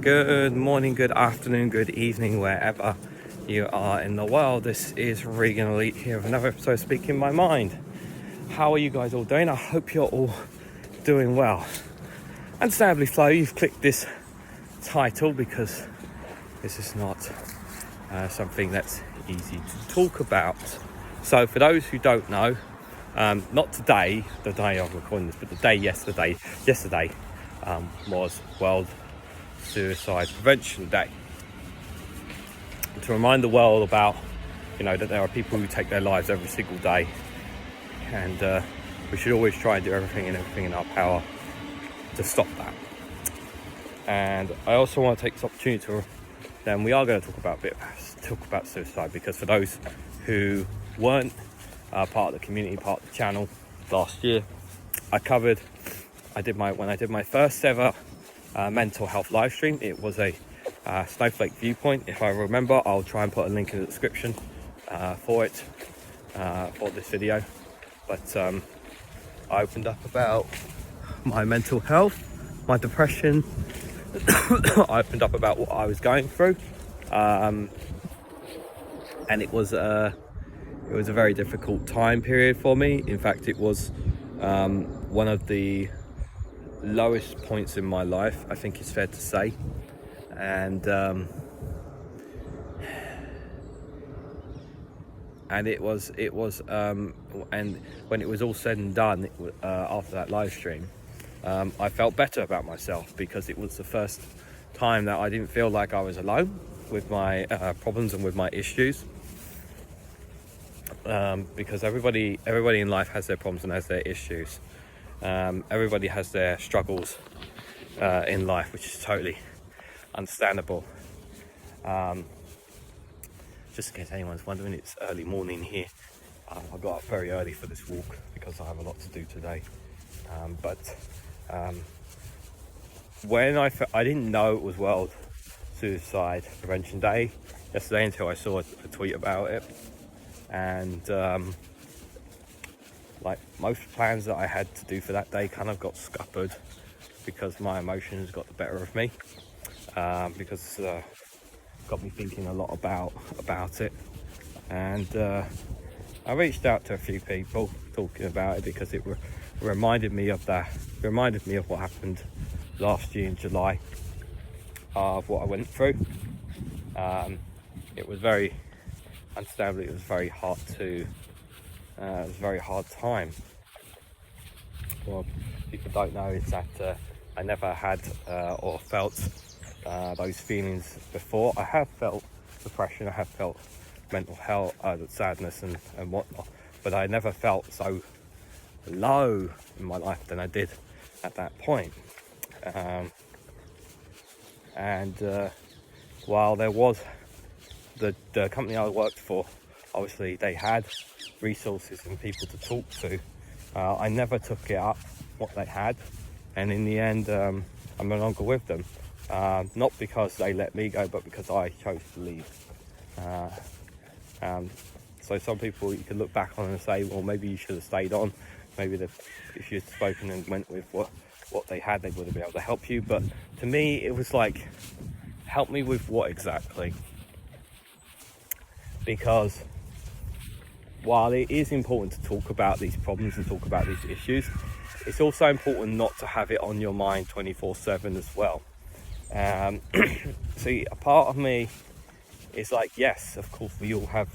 Good morning, good afternoon, good evening, wherever you are in the world. This is Reganelite here with another episode of Speaking My Mind. How are you guys all doing? I hope you're all doing well. Understandably so, you've clicked this title because this is not something that's easy to talk about. So for those who don't know, not today, the day I'm recording this, but the day yesterday was World Suicide Prevention Day, to remind the world about, that there are people who take their lives every single day, and we should always try and do everything in our power to stop that. And I also want to take this opportunity to, then we are going to talk about suicide, because for those who weren't part of the community, part of the channel last year, I did my first ever mental health live stream. It was a Snowflake Viewpoint. If I remember, I'll try and put a link in the description for this video. But I opened up about my mental health, my depression. I opened up about what I was going through, and it was a very difficult time period for me. In fact, it was one of the lowest points in my life, I think it's fair to say. And it was and when it was all said and done, after that live stream, I felt better about myself, because it was the first time that I didn't feel like I was alone with my problems and with my issues. Because everybody in life has their problems and has their issues. Everybody has their struggles in life, which is totally understandable. Just in case anyone's wondering, it's early morning here. I got up very early for this walk because I have a lot to do today. When I didn't know it was World Suicide Prevention Day yesterday until I saw a tweet about it. And like most plans that I had to do for that day kind of got scuppered because my emotions got the better of me, because got me thinking a lot about it. And I reached out to a few people talking about it, because it reminded me of what happened last year in July, of what I went through. It was very, understandably, it was very hard it was a very hard time. Well, people don't know is that I never had or felt those feelings before. I have felt depression, I have felt mental health, sadness and whatnot, but I never felt so low in my life than I did at that point. While there was the company I worked for, obviously they had resources and people to talk to, I never took it up what they had, and in the end I'm no longer with them, not because they let me go, but because I chose to leave. So some people you can look back on and say, well, maybe you should have stayed on, maybe if you'd spoken and went with what they had, they would have been able to help you. But to me it was like, help me with what exactly? Because while it is important to talk about these problems and talk about these issues, it's also important not to have it on your mind 24/7 as well. See, a part of me is like, yes, of course we all have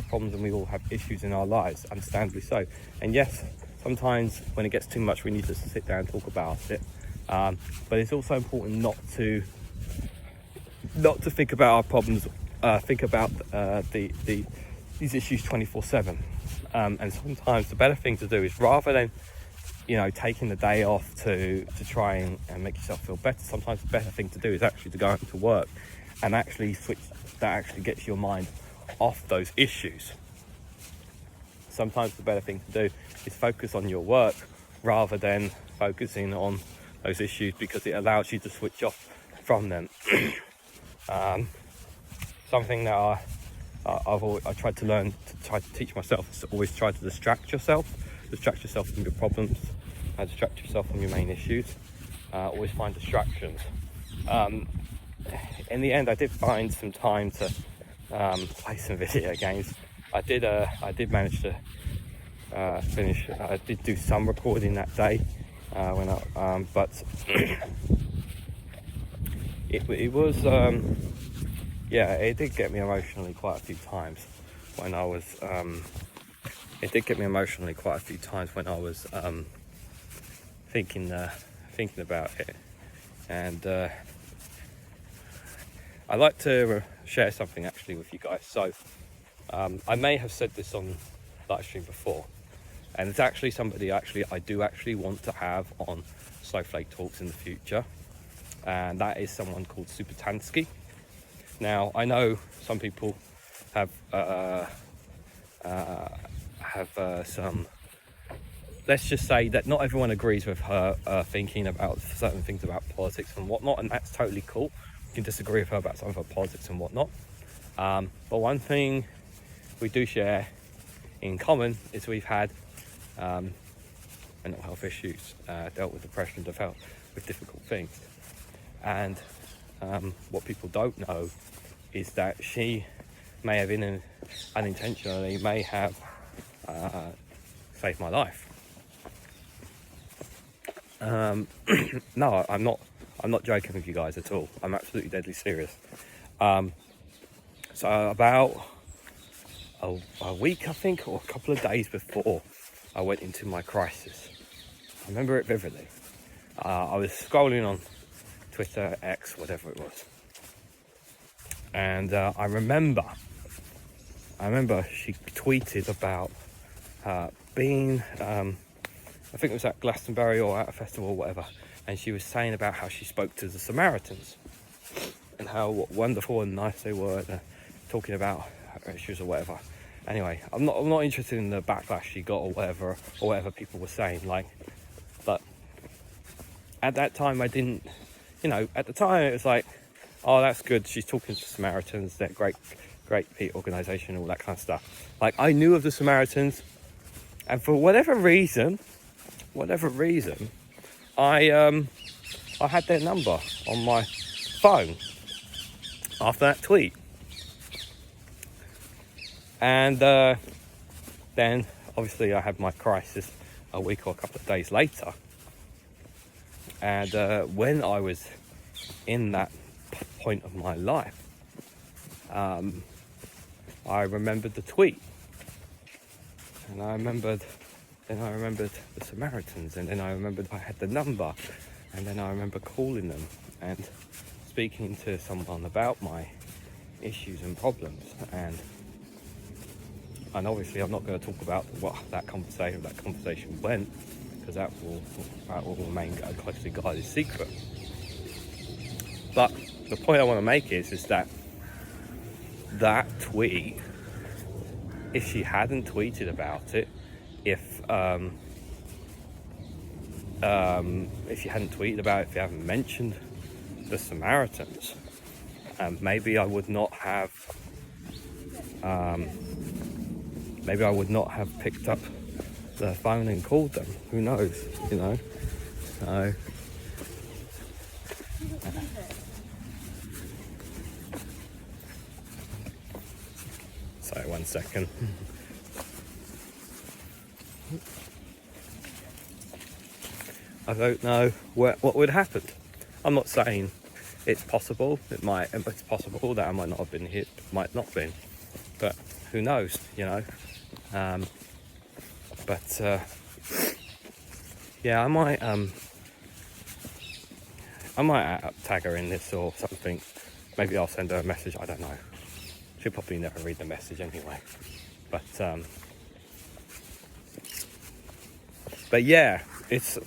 problems and we all have issues in our lives, understandably so. And yes, sometimes when it gets too much, we need to sit down and talk about it. But it's also important not to think about our problems, think about these issues 24/7. And sometimes the better thing to do is, rather than taking the day off to try and make yourself feel better, sometimes the better thing to do is actually to go out to work and actually switch. That actually gets your mind off those issues. Sometimes the better thing to do is focus on your work rather than focusing on those issues, because it allows you to switch off from them. Something that I tried to learn, to teach myself, is to always try to distract yourself from your problems, distract yourself from your main issues. Always find distractions. in the end, I did find some time to play some video games. I did manage to finish. I did do some recording that day but it was it did get me emotionally quite a few times when I was thinking about it. And I'd like to share something actually with you guys. So I may have said this on live stream before, and it's actually somebody I do want to have on Snowflake Talks in the future, and that is someone called Supertansky. Now, I know some people have some, let's just say that not everyone agrees with her thinking about certain things about politics and whatnot, and that's totally cool. You can disagree with her about some of her politics and whatnot, but one thing we do share in common is we've had mental health issues, dealt with depression, dealt with difficult things. And what people don't know is that she may have unintentionally saved my life. No, I'm not joking with you guys at all. I'm absolutely deadly serious. So about a week, I think, or a couple of days before I went into my crisis, I remember it vividly. I was scrolling on Twitter, X, whatever it was, and I remember she tweeted about being, I think it was at Glastonbury or at a festival or whatever, and she was saying about how she spoke to the Samaritans and how wonderful and nice they were, talking about her issues or whatever. Anyway, I'm not interested in the backlash she got or whatever people were saying. But at that time, I didn't. At the time it was like, oh, that's good. She's talking to Samaritans. They're great organisation, all that kind of stuff. Like, I knew of the Samaritans, and for whatever reason, I had their number on my phone after that tweet. And then obviously I had my crisis a week or a couple of days later. And when I was in that point of my life, I remembered the tweet. And I remembered the Samaritans, and then I remembered I had the number, and then I remember calling them and speaking to someone about my issues and problems. And obviously I'm not going to talk about what that conversation went, because that will remain a closely guarded secret. But the point I want to make is that tweet, if she hadn't tweeted about it, if you hadn't tweeted about it, if you haven't mentioned the Samaritans, maybe I would not have picked up the phone and called them. Who knows, So sorry, 1 second. I don't know what would happen. I'm not saying it's possible. It's possible that I might not have been hit, might not been, but who knows, But yeah, I might tag her in this or something. Maybe I'll send her a message. I don't know. She'll probably never read the message anyway. But yeah, it's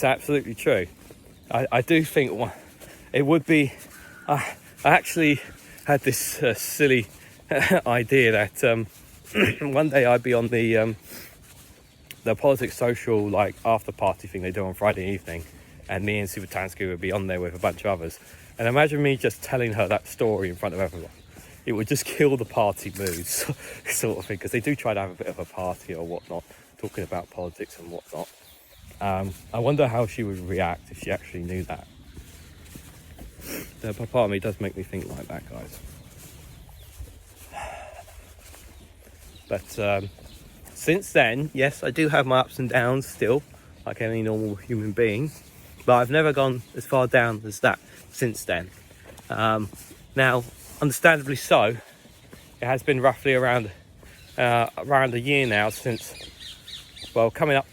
absolutely true. I do think it would be. I actually had this silly idea that one day I'd be on the politics social after party thing they do on Friday evening, and me and Supertansky would be on there with a bunch of others. And imagine me just telling her that story in front of everyone. It would just kill the party moods, sort of thing, because they do try to have a bit of a party or whatnot, talking about politics and whatnot. I wonder how she would react if she actually knew that. But part of me does make me think like that, guys. But since then, yes, I do have my ups and downs still, like any normal human being, but I've never gone as far down as that since then. Now, understandably so, it has been roughly around a year now since, well,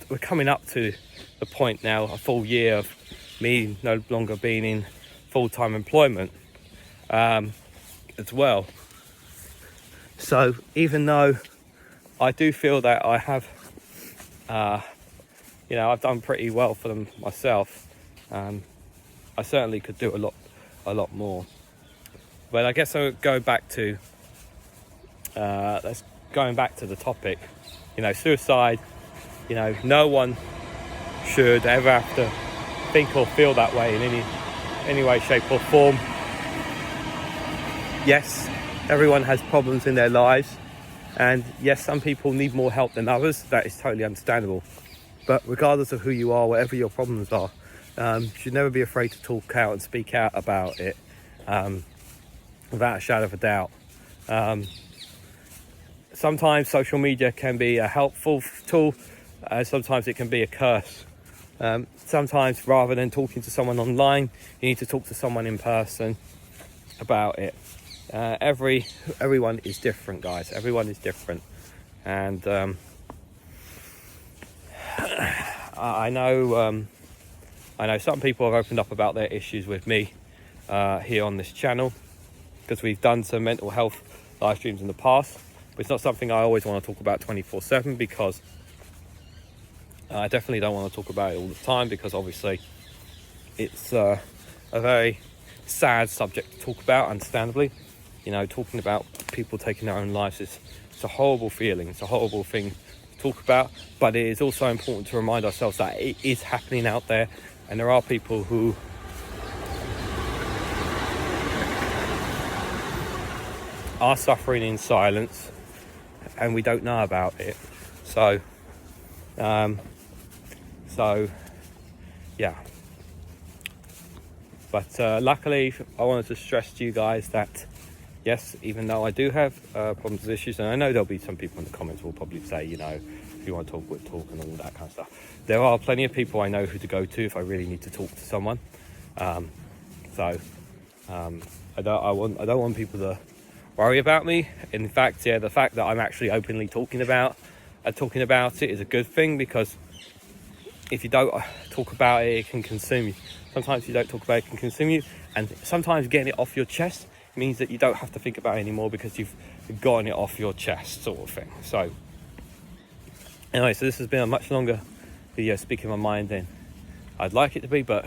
we're coming up to the point now, a full year of me no longer being in full-time employment as well. So even though I do feel that I have, I've done pretty well for them myself, I certainly could do a lot more. But I guess I'll go back to going back to the topic. Suicide. No one should ever have to think or feel that way in any way, shape or form. Yes, everyone has problems in their lives, and yes, some people need more help than others. That is totally understandable. But regardless of who you are, whatever your problems are, you should never be afraid to talk out and speak out about it, without a shadow of a doubt. Sometimes social media can be a helpful tool, sometimes it can be a curse. Sometimes rather than talking to someone online, you need to talk to someone in person about it. Everyone is different, guys. Everyone is different, and I know some people have opened up about their issues with me here on this channel, because we've done some mental health live streams in the past, but it's not something I always want to talk about 24/7, because I definitely don't want to talk about it all the time, because obviously it's a very sad subject to talk about, understandably. Talking about people taking their own lives it's a horrible feeling. It's a horrible thing to talk about, but it is also important to remind ourselves that it is happening out there, and there are people who are suffering in silence, and we don't know about it. So yeah. But luckily, I wanted to stress to you guys that yes, even though I do have problems with issues, and I know there'll be some people in the comments will probably say, if you want to talk, we'll talk, and all that kind of stuff. There are plenty of people I know who to go to if I really need to talk to someone. I don't want people to worry about me. In fact, the fact that I'm actually openly talking about it is a good thing, because if you don't talk about it, it can consume you. Sometimes you don't talk about it, it can consume you, and sometimes getting it off your chest means that you don't have to think about it anymore, because you've gotten it off your chest, sort of thing. So anyway, so this has been a much longer video speaking my mind than I'd like it to be, but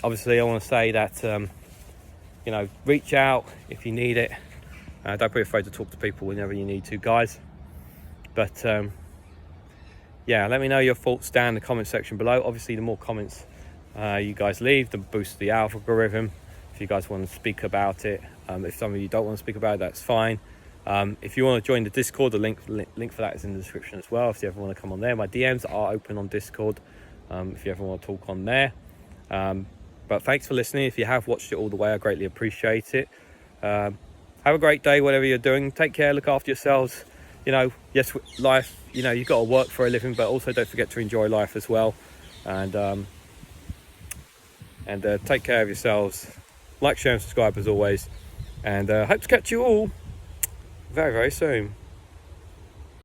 obviously I want to say that reach out if you need it. Don't be afraid to talk to people whenever you need to, guys. But let me know your thoughts down in the comment section below. Obviously, the more comments you guys leave, the boost the algorithm. If you guys want to speak about it, if some of you don't want to speak about it, that's fine. If you want to join the Discord, the link for that is in the description as well. If you ever want to come on there, my DMs are open on Discord. If you ever want to talk on there. But thanks for listening. If you have watched it all the way, I greatly appreciate it. Have a great day, whatever you're doing. Take care, look after yourselves. Yes, life, you've got to work for a living, but also don't forget to enjoy life as well. And take care of yourselves. Like, share and subscribe as always. And hope to catch you all very, very soon.